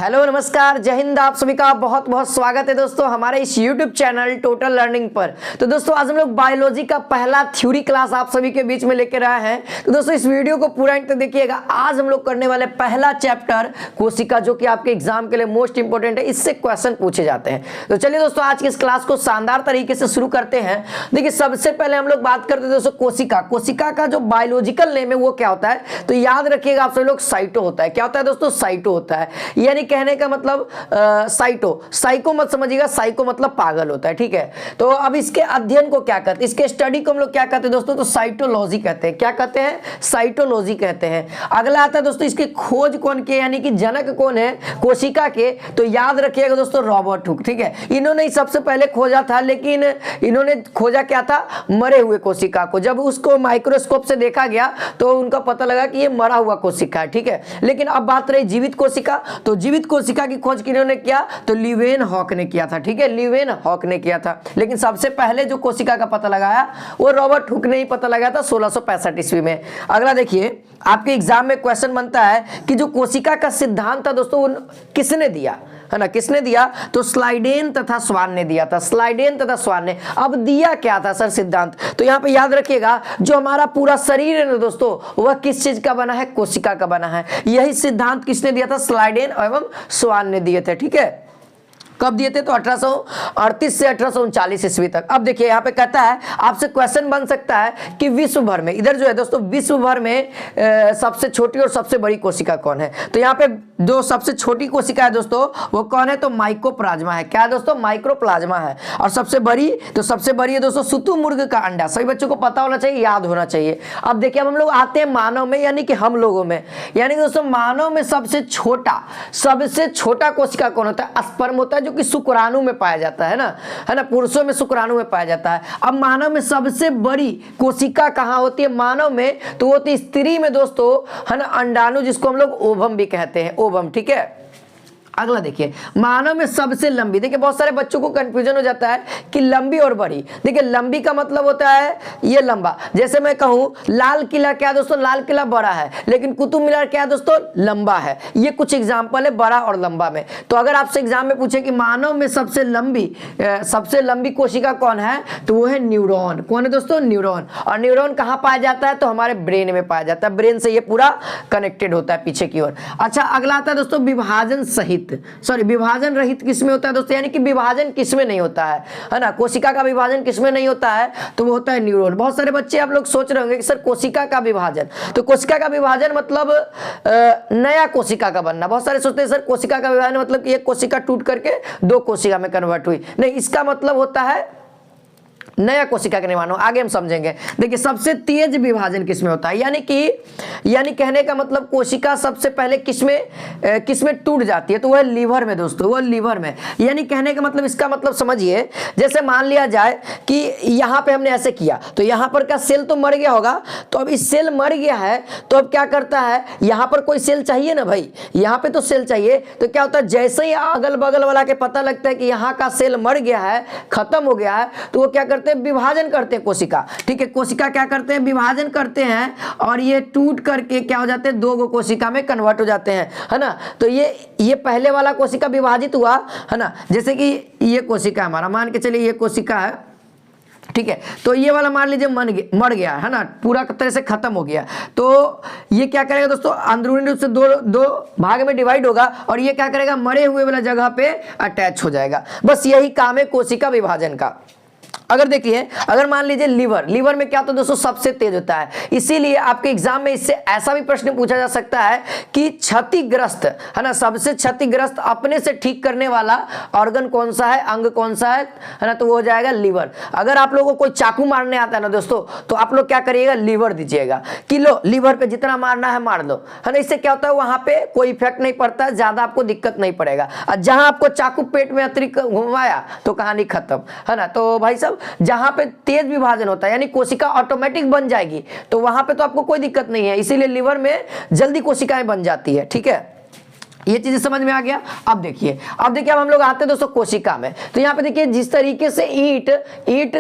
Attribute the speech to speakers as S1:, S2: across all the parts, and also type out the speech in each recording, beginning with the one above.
S1: Hello नमस्कार, जय हिंद। आप सभी का बहुत बहुत स्वागत है दोस्तों हमारे इस YouTube चैनल टोटल लर्निंग पर। तो दोस्तों आज हम लोग बायोलॉजी का पहला थ्योरी क्लास आप सभी के बीच में लेकर आए हैं। तो दोस्तों इस वीडियो को पूरा अंत तक देखिएगा। आज हम लोग करने वाले पहला चैप्टर कोशिका, जो कि आपके एग्जाम के लिए मोस्ट इंपोर्टेंट है, इससे क्वेश्चन पूछे जाते हैं। तो चलिए दोस्तों आज की इस क्लास को शानदार तरीके से शुरू करते हैं। देखिए सबसे पहले हम लोग बात करते हैं दोस्तों कोशिका। कोशिका का जो बायोलॉजिकल नेम है वो क्या होता है, तो याद रखिएगा आप सभी लोग, साइटो होता है। क्या होता है दोस्तों? साइटो होता है। यानी कहने का मतलब साइको मत समझिएगा, साइको मतलब पागल होता है, ठीक है। तो अब इसके अध्ययन को क्या कहते हैं, इसके स्टडी को हम लोग क्या कहते हैं दोस्तों? तो साइटोलॉजी कहते हैं। क्या कहते हैं? साइटोलॉजी कहते हैं। अगला आता है दोस्तों इसकी खोज कौन के, यानी कि जनक कौन है कोशिका के, तो याद रखिएगा दोस्तों रॉबर्ट हुक, ठीक है। इन्होंने सबसे पहले खोजा था, लेकिन इन्होंने खोजा क्या था? मरे हुए कोशिका को। जब उसको माइक्रोस्कोप से देखा गया तो उनका पता लगा कि ये मरा हुआ कोशिका है, ठीक है। लेकिन अब बात रही जीवित कोशिका, तो जीवित कोशिका की खोज किन्होंने किया? तो लीवेनहॉक ने किया था, ठीक है। लीवेनहॉक ने किया था। लेकिन सबसे पहले जो कोशिका का पता लगाया वो रॉबर्ट हुक ने ही पता लगाया था 1665 ईस्वी में। अगला देखिए आपके एग्जाम में क्वेश्चन बनता है कि जो कोशिका का सिद्धांत था दोस्तों किसने दिया, है ना? किसने दिया? तो स्लाइडेन तथा स्वान ने दिया था। स्लाइडेन तथा स्वान ने। अब दिया क्या था सर सिद्धांत? तो यहाँ पे याद रखिएगा जो हमारा पूरा शरीर है ना दोस्तों, वह किस चीज का बना है? कोशिका का बना है। यही सिद्धांत किसने दिया था? स्लाइडेन एवं स्वान ने दिए थे, ठीक है। कब दिए थे? तो 1838 से 1839 ईस्वी तक। अब देखिए यहाँ पे कहता है, आपसे क्वेश्चन बन सकता है कि विश्व भर में, इधर जो है दोस्तों विश्व भर में सबसे छोटी और सबसे बड़ी कोशिका कौन है? तो यहाँ पे जो सबसे छोटी कोशिका है दोस्तों वो कौन है? तो माइकोप्लाज्मा है। क्या है दोस्तों? माइक्रोप्लाज्मा है। और सबसे बड़ी, तो सबसे बड़ी है दोस्तों शुतुरमुर्ग का अंडा। सभी बच्चों को पता होना चाहिए, याद होना चाहिए। अब देखिए अब हम लोग आते हैं मानव में, यानी कि हम लोगों में। यानी कि दोस्तों मानव में सबसे छोटा कोशिका कौन होता है? स्पर्म होता है, जो कि शुक्राणु में पाया जाता है ना, पुरुषों में शुक्राणु में पाया जाता है। अब मानव में सबसे बड़ी कोशिका कहाँ होती है मानव में? तो वो होती है स्त्री में दोस्तों, है ना, अंडाणु, जिसको हम लोग ओवम भी कहते हैं, ओवम, ठीक है। अगला देखिए मानव में सबसे लंबी। देखिए बहुत सारे बच्चों को कंफ्यूजन हो जाता है कि लंबी और बड़ी। देखिए लंबी का मतलब होता है ये लंबा। जैसे मैं कहूं लाल किला, क्या दोस्तों? लाल किला बड़ा है, लेकिन कुतुब मीनार क्या दोस्तों? लंबा है। ये कुछ एग्जाम्पल है बड़ा और लंबा में। तो अगर आपसे एग्जाम में पूछे कि मानव में सबसे लंबी कोशिका कौन है, तो वो है न्यूरॉन। कौन है दोस्तों? न्यूरॉन। और न्यूरॉन कहाँ पाया जाता है? तो हमारे ब्रेन में पाया जाता है। ब्रेन से ये पूरा कनेक्टेड होता है पीछे की ओर। अच्छा अगला आता है दोस्तों विभाजन रहित किसमें होता है दोस्तों? यानी कि विभाजन किसमें नहीं होता है ना? कोशिका का विभाजन किसमें नहीं होता है? तो वो होता है न्यूरॉन। बहुत सारे बच्चे आप लोग सोच रहे होंगे कि सर कोशिका का विभाजन, तो कोशिका का विभाजन मतलब नया कोशिका का बनना। बहुत सारे सोचते हैं सर कोशिका का विभाजन मतलब कि एक कोशिका टूट करके दो कोशिका में कन्वर्ट हुई। नहीं, इसका मतलब होता है नया कोशिका का निर्माण हो। आगे हम समझेंगे। देखिए सबसे तेज विभाजन किसमें होता है, यानी कहने का मतलब कोशिका सबसे पहले किसमें टूट जाती है, तो वह लीवर में दोस्तों, वह लीवर में। यानी कहने का मतलब, इसका मतलब समझिए, जैसे मान लिया जाए कि यहाँ पे हमने ऐसे किया, तो यहाँ पर का सेल तो मर गया होगा। तो अब इस सेल मर गया है, तो अब क्या करता है, यहाँ पर कोई सेल चाहिए ना भाई, यहाँ पे तो सेल चाहिए। तो क्या होता है, जैसे ही अगल बगल वाला के पता लगता है कि यहाँ का सेल मर गया है, खत्म हो गया है, तो वो क्या करते हैं? विभाजन करते हैं कोशिका, ठीक है। कोशिका क्या करते हैं? विभाजन करते हैं, और ये टूट करके क्या हो जाते हैं? दो कोशिका में कन्वर्ट हो जाते हैं, है ना। तो ये पहले वाला कोशिका विभाजित हुआ, है ना। जैसे कि ये कोशिका हमारा, मान के चलिए ये कोशिका है, ठीक है। तो ये वाला मान लीजिए मर गया, है ना, पूरा तरह से खत्म हो गया। तो ये क्या करेगा दोस्तों? अंदरूनी रूप से दो भाग में डिवाइड होगा, और ये क्या करेगा? मरे हुए वाला जगह पे अटैच हो जाएगा। बस यही काम है कोशिका विभाजन का। अगर देखिए, अगर मान लीजिए लीवर में क्या होता है दोस्तों? सबसे तेज होता है। इसीलिए आपके एग्जाम में इससे ऐसा भी प्रश्न पूछा जा सकता है कि क्षतिग्रस्त, है ना, सबसे क्षतिग्रस्त अपने से ठीक करने वाला ऑर्गन कौन सा है, अंग कौन सा है ना, तो वो हो जाएगा लीवर। अगर आप लोगों को कोई चाकू मारने आता है ना दोस्तों, तो आप लोग क्या करिएगा? लीवर दीजिएगा कि लो लीवर पे जितना मारना है मार लो, है ना। इससे क्या होता है, वहां पे कोई इफेक्ट नहीं पड़ता है, ज्यादा आपको दिक्कत नहीं पड़ेगा। और जहां आपको चाकू पेट में अतिरिक्त घुमाया तो कहानी खत्म, है ना। तो भाई साहब जहां पे तेज विभाजन होता है, यानी कोशिका ऑटोमेटिक बन जाएगी, तो वहां पे तो आपको कोई दिक्कत नहीं है। इसीलिए लीवर में जल्दी कोशिकाएं बन जाती है, ठीक है। ये चीजें समझ में आ गया। अब देखिए अब हम लोग आते हैं दोस्तों कोशिका में। तो यहाँ पे देखिए जिस तरीके से ईंट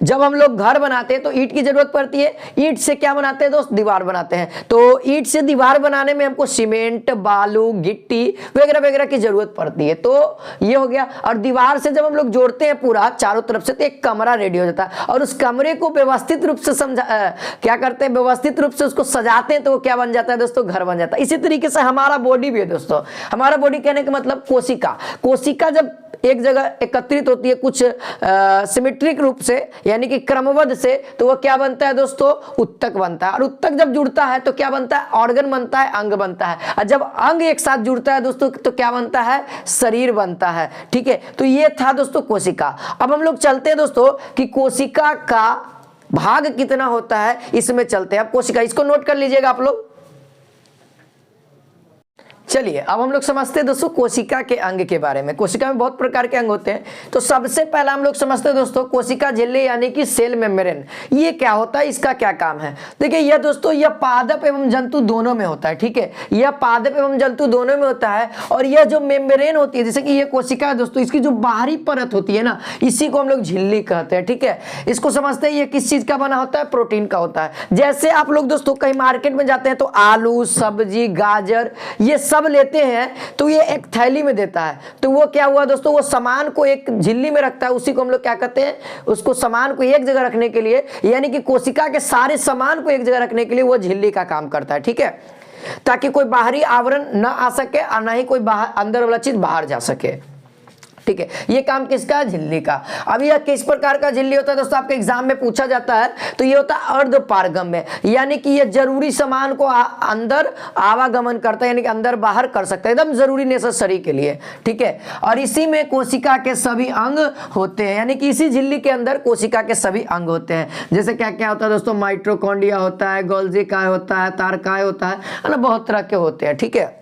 S1: जब हम लोग घर बनाते हैं तो ईंट की जरूरत पड़ती है। ईंट से क्या बनाते हैं दोस्त? दीवार बनाते हैं। तो ईंट से दीवार बनाने में हमको सीमेंट, बालू, गिट्टी वगैरह वगैरह की जरूरत पड़ती है। तो ये हो गया। और दीवार से जब हम लोग जोड़ते हैं पूरा चारों तरफ से, तो एक कमरा रेडी हो जाता है और उस कमरे को व्यवस्थित रूप से क्या करते हैं, व्यवस्थित रूप से उसको सजाते हैं, तो वो क्या बन जाता है दोस्तों? घर बन जाता है। इसी तरीके से हमारा बॉडी भी है दोस्तों। हमारा बॉडी कहने का मतलब कोशिका, कोशिका जब एक जगह एकत्रित होती है कुछ सिमेट्रिक रूप से, यानी कि क्रमबद्ध से, तो वो क्या बनता है दोस्तों? उत्तक बनता है। और उत्तक जब जुड़ता है तो क्या बनता है? ऑर्गन बनता है, अंग बनता है। और जब अंग एक साथ जुड़ता है दोस्तों तो क्या बनता है? शरीर बनता है। ठीक है, तो ये था दोस्तों कोशिका। अब हम लोग चलते हैं दोस्तों कि कोशिका का भाग कितना होता है, इसमें चलते हैं। अब कोशिका, इसको नोट कर लीजिएगा आप लोग। चलिए अब हम लोग समझते हैं दोस्तों कोशिका के अंग के बारे में। कोशिका में बहुत प्रकार के अंग होते हैं। तो सबसे पहला हम लोग समझते हैं दोस्तों कोशिका झिल्ली यानी कि सेल मेम्ब्रेन। ये क्या होता है, इसका क्या काम है? देखिए यह दोस्तों यह पादप एवं जंतु दोनों में होता है। ठीक है, यह पादप एवं जंतु दोनों में होता है। और यह जो मेम्ब्रेन होती है, जैसे कि यह कोशिका है दोस्तों, इसकी जो बाहरी परत होती है ना, इसी को हम लोग झिल्ली कहते हैं। ठीक है, इसको समझते हैं ये किस चीज का बना होता है? प्रोटीन का होता है। जैसे आप लोग दोस्तों कहीं मार्केट में जाते हैं तो आलू, सब्जी, गाजर ये सब लेते हैं तो ये एक थैली में देता है। तो वो क्या हुआ दोस्तों? वो सामान को एक झिल्ली में रखता है। उसी को हम लोग क्या कहते हैं? उसको सामान को एक जगह रखने के लिए, यानी कि कोशिका के सारे सामान को एक जगह रखने के लिए वो झिल्ली का काम करता है। ठीक है, ताकि कोई बाहरी आवरण ना आ सके और ना ही कोई बाहर अंदर वाला चीज बाहर जा सके। ठीक है, ये काम किसका? झिल्ली का। अब यह किस प्रकार का झिल्ली होता है दोस्तों? आपके एग्जाम में पूछा जाता है। तो ये होता है अर्धपारगम्य, यानी कि ये जरूरी सामान को अंदर आवागमन करता है, यानी कि अंदर बाहर कर सकता है, एकदम जरूरी नेसेसरी के लिए। ठीक है, और इसी में कोशिका के सभी अंग होते हैं, यानी कि इसी झिल्ली के अंदर कोशिका के सभी अंग होते हैं। जैसे क्या क्या होता है दोस्तों? माइटोकॉन्ड्रिया होता है, गोल्जी काय होता है, तारकाय होता है ना, बहुत तरह के होते हैं। ठीक है,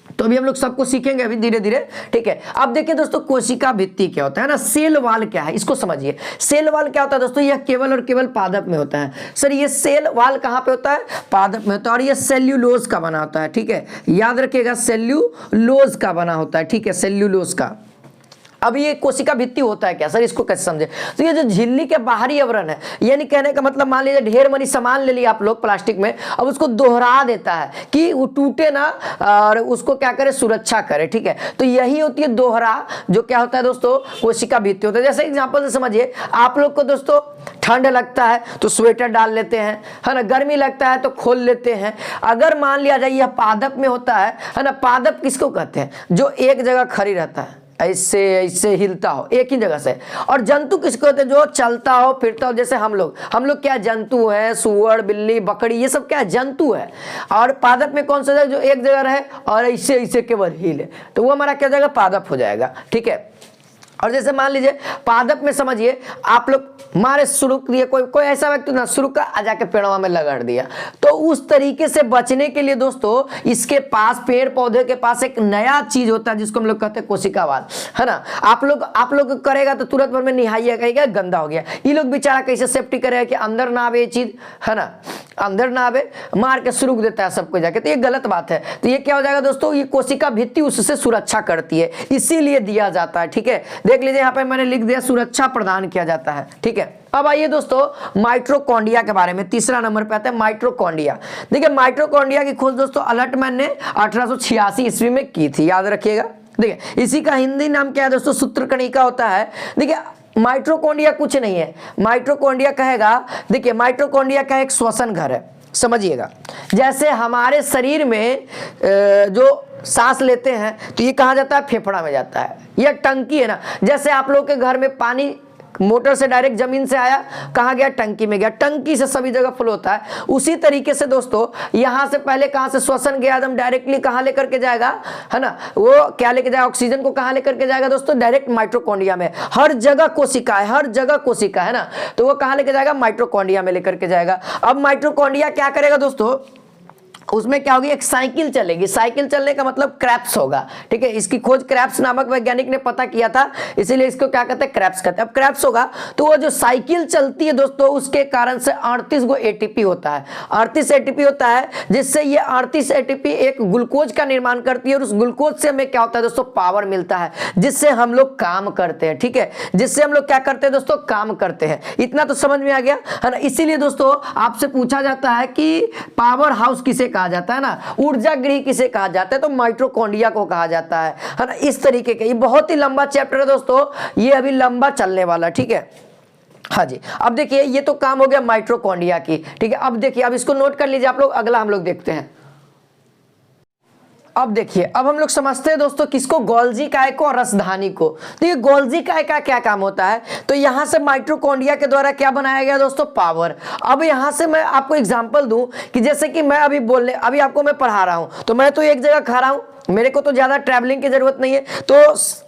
S1: तो अभी हम लोग सबको सीखेंगे अभी धीरे धीरे। ठीक है, अब देखिए दोस्तों कोशिका भित्ति क्या होता है ना, सेल वाल क्या है, इसको समझिए। सेल वाल क्या होता है दोस्तों? यह केवल और केवल पादप में होता है। सर ये सेल वाल कहाँ पे होता है? पादप में होता है। और यह सेल्यूलोज का बना होता है। ठीक है, याद रखिएगा सेल्यूलोज का बना होता है। ठीक है, सेल्यूलोज का। अब ये कोशिका भित्ति होता है क्या सर, इसको कैसे समझे? तो ये जो झिल्ली के बाहरी आवरण है, यानी कहने का मतलब मान लीजिए ढेर मनी सामान ले लिया आप लोग प्लास्टिक में, अब उसको दोहरा देता है कि वो टूटे ना और उसको क्या करे? सुरक्षा करे। ठीक है, तो यही होती है दोहरा, जो क्या होता है दोस्तों? कोशिका भित्ति होता है। जैसे एग्जांपल से समझिए, आप लोग को दोस्तों ठंड लगता है तो स्वेटर डाल लेते हैं, है ना, गर्मी लगता है तो खोल लेते हैं। अगर मान लिया जाए यह पादप में होता है ना, पादप किसको कहते हैं? जो एक जगह खड़ी रहता है, ऐसे ऐसे हिलता हो एक ही जगह से। और जंतु किसको कहते हैं? जो चलता हो फिरता हो। जैसे हम लोग क्या जंतु है? सुअर, बिल्ली, बकरी, ये सब क्या जंतु है। और पादप में कौन सा जगह? जो एक जगह रहे और ऐसे ऐसे केवल हिले, तो वो हमारा क्या जाएगा? पादप हो जाएगा। ठीक है, और जैसे मान लीजिए पादप में समझिए आप लोग मारे सुरुक दिए, कोई ऐसा व्यक्ति ना सुरुक का जाके पेड़वा में लगड़ दिया, तो उस तरीके से बचने के लिए दोस्तों इसके पास, पेड़ पौधे के पास एक नया चीज होता है जिसको हम लोग कहते हैं कोशिकावाल, है ना। आप लोग करेगा तो तुरंत भर में निहाइया कहेगा गंदा हो गया। ये लोग बेचारा कैसे सेफ्टी करेगा कि अंदर ना आवे ये चीज, है ना, अंदर ना आवे, मार के सुरुक देता है सबको जाके, तो ये गलत बात है। तो ये क्या हो जाएगा दोस्तों? ये कोशिका भित्ति उससे सुरक्षा करती है, इसीलिए दिया जाता है। ठीक है, देख लीजिए यहाँ पे मैंने लिख दिया सुरक्षा प्रदान किया जाता है। ठीक है, अब आइए दोस्तों माइटोकॉन्ड्रिया के बारे में। तीसरा नंबर पे आता है माइटोकॉन्ड्रिया। देखिए माइटोकॉन्ड्रिया की खोज दोस्तों अल्टमैन ने 1886 ईस्वी में की थी, याद रखिएगा। देखिए इसी का हिंदी नाम क्या है दोस्तों? सूत्रकणिका होता है। देखिए माइटोकॉन्ड्रिया कुछ नहीं है, माइटोकॉन्ड्रिया कहेगा, देखिए माइटोकॉन्ड्रिया का एक श्वसन घर है, समझिएगा। जैसे हमारे शरीर में जो सांस लेते हैं तो ये कहाँ जाता है? फेफड़ा में जाता है। यह टंकी है ना, जैसे आप लोग के घर में पानी मोटर से डायरेक्ट जमीन से आया, कहाँ गया? टंकी में गया, टंकी से सभी जगह फ्लो होता है। उसी तरीके से दोस्तों यहाँ से पहले कहाँ से श्वसन गया, एकदम डायरेक्टली कहाँ लेकर के जाएगा, है ना, वो क्या लेके जाएगा? ऑक्सीजन को कहाँ लेकर के जाएगा दोस्तों? डायरेक्ट माइटोकॉन्ड्रिया में। हर जगह कोशिका है, हर जगह कोशिका है ना, तो वो कहाँ लेके जाएगा? माइटोकॉन्ड्रिया में लेकर के जाएगा। अब माइटोकॉन्ड्रिया क्या करेगा दोस्तों? उसमें क्या होगी, एक साइकिल चलेगी। साइकिल चलने का मतलब क्रेब्स होगा, ठीक है। इसकी खोज क्रेब्स नामक वैज्ञानिक ने पता किया था, इसीलिए इसको क्या कहते हैं, क्रेब्स कहते हैं। अब क्रेब्स होगा तो वो जो साइकिल चलती है दोस्तों, उसके कारण से 38 गो एटीपी होता है। 38 एटीपी होता है, जिससे ये 38 एटीपी एक ग्लूकोज का निर्माण करती है, और उस ग्लूकोज से हमें क्या होता है दोस्तों, पावर मिलता है, जिससे हम लोग काम करते हैं, ठीक है। जिससे हम लोग क्या करते हैं दोस्तों, काम करते हैं। इतना तो समझ में आ गया है ना। इसीलिए दोस्तों आपसे पूछा जाता है कि पावर हाउस किसे कहा जाता है ना, ऊर्जा गृह किसे कहा जाता है, तो माइटोकॉन्ड्रिया को कहा जाता है ना। इस तरीके के, ये बहुत ही लंबा चैप्टर है दोस्तों, ये अभी लंबा चलने वाला, ठीक है। हाँ जी, अब देखिए ये तो काम हो गया माइटोकॉन्ड्रिया की, ठीक है। अब देखिए, अब इसको नोट कर लीजिए आप लोग, अगला हम लोग देखते हैं। अब देखिए, अब हम लोग समझते हैं दोस्तों किसको, गोल्जी काय को और रसधानी को। तो ये गोल्जी काय का क्या काम होता है, तो यहां से माइटोकॉन्ड्रिया के द्वारा क्या बनाया गया दोस्तों, पावर। अब यहां से मैं आपको एग्जांपल दूं कि जैसे कि मैं अभी आपको मैं पढ़ा रहा हूं, तो मैं तो एक जगह खा रहा हूं, मेरे को तो ज्यादा ट्रैवलिंग की जरूरत नहीं है, तो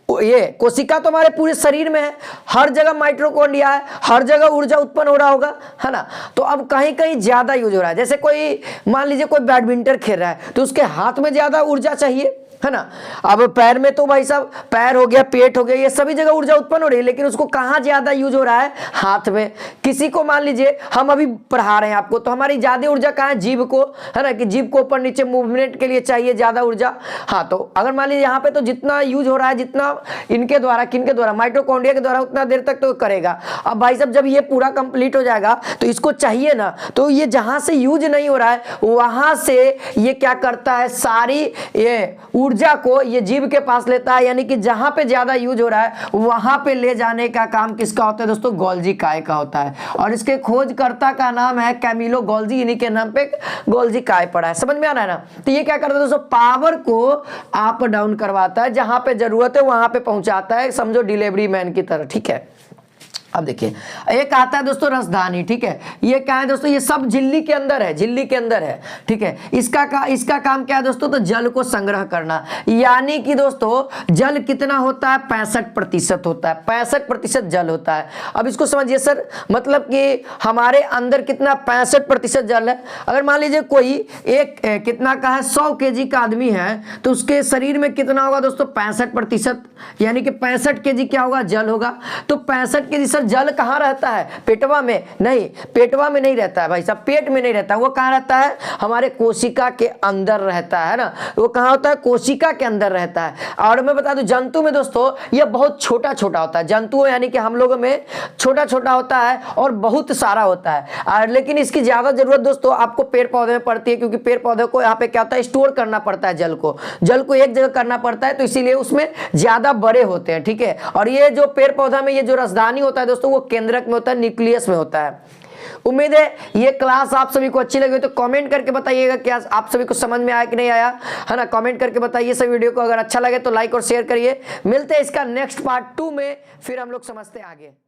S1: ये कोशिका तो हमारे पूरे शरीर में है, हर जगह माइटोकॉन्ड्रिया है, हर जगह ऊर्जा उत्पन्न हो रहा होगा, है ना। तो अब कहीं कहीं ज्यादा यूज हो रहा है, जैसे कोई मान लीजिए कोई बैडमिंटन खेल रहा है, तो उसके हाथ में ज्यादा ऊर्जा चाहिए, है ना। अब पैर में तो भाई साहब, पैर हो गया, पेट हो गया, ये सभी जगह ऊर्जा उत्पन्न हो रही है, लेकिन उसको कहाँ ज्यादा यूज हो रहा है, हाथ में। किसी को मान लीजिए हम अभी पढ़ा रहे हैं आपको, तो हमारी ज्यादा ऊर्जा कहाँ है, जीभ को, है ना, कि जीभ को ऊपर नीचे मूवमेंट के लिए चाहिए ज्यादा ऊर्जा। हाँ, तो अगर मान लीजिए यहाँ पे तो जितना यूज हो रहा है, जितना इनके द्वारा, किनके द्वारा, माइटोकॉन्ड्रिया के द्वारा, उतना देर तक तो करेगा। अब भाई साहब जब ये पूरा कंप्लीट हो जाएगा तो इसको चाहिए ना, तो ये जहां से यूज नहीं हो रहा है वहां से ये क्या करता है, सारी ये ऊर्जा को ये जीभ के पास लेता है, यानी कि जहां पे ज्यादा यूज हो रहा है वहां पे ले जाने का काम किसका होता है दोस्तों, गोल्जी काय का होता है। और इसके खोजकर्ता का नाम है कैमिलो गोल्जी, इन्हीं के नाम पे गोल्जी काय पड़ा है। समझ में आ रहा है ना। तो ये क्या करता है दोस्तों, पावर को अप डाउन करवाता है, जहां पे जरूरत है वहां पे पहुंचाता है, समझो डिलीवरी मैन की तरह, ठीक है। अब देखिए, एक आता है दोस्तों रसधानी, ठीक है। ये क्या है दोस्तों, ये सब झिल्ली के अंदर है, झिल्ली के अंदर है, ठीक है। इसका काम क्या है दोस्तों, तो जल को संग्रह करना, यानी कि दोस्तों जल कितना होता है, 65% होता है, 65% जल होता है। अब इसको समझिए सर, मतलब कि हमारे अंदर कितना, 65% जल है। अगर मान लीजिए कोई एक कितना का है, 100 kg का आदमी है, तो उसके शरीर में कितना होगा दोस्तों, 65%, यानी कि 65 kg क्या होगा, जल होगा। तो 65 kg सर जल कहाँ रहता है, पेटवा में नहीं, पेटवा में नहीं रहता है भाई साहब, पेट में नहीं रहता, वो कहाँ रहता है, हमारे कोशिका के अंदर रहता है ना। वो कहाँ होता है, कोशिका के अंदर रहता है। और मैं बता दूं जंतु में दोस्तों ये बहुत छोटा छोटा होता है, जंतु यानी कि हम लोगों में छोटा छोटा होता है और बहुत सारा होता है। और लेकिन इसकी ज्यादा जरूरत दोस्तों आपको पेड़ पौधे में पड़ती है, क्योंकि पेड़ पौधे को यहाँ पे क्या होता है, स्टोर करना पड़ता है, जल को एक जगह करना पड़ता है, तो इसीलिए उसमें ज्यादा बड़े होते हैं, ठीक है। और ये जो पेड़ पौधा में ये जो रसधानी होता है दोस्तों, वो केंद्रक में होता है, न्यूक्लियस में होता है। उम्मीद है ये क्लास आप सभी को अच्छी लगी, तो कमेंट करके बताइएगा क्या आप सभी को समझ में आया कि नहीं आया, है ना। कमेंट करके बताइए सब वीडियो को, अगर अच्छा लगे तो लाइक और शेयर करिए। मिलते हैं इसका नेक्स्ट पार्ट 2 में, फिर हम लोग समझते हैं आगे।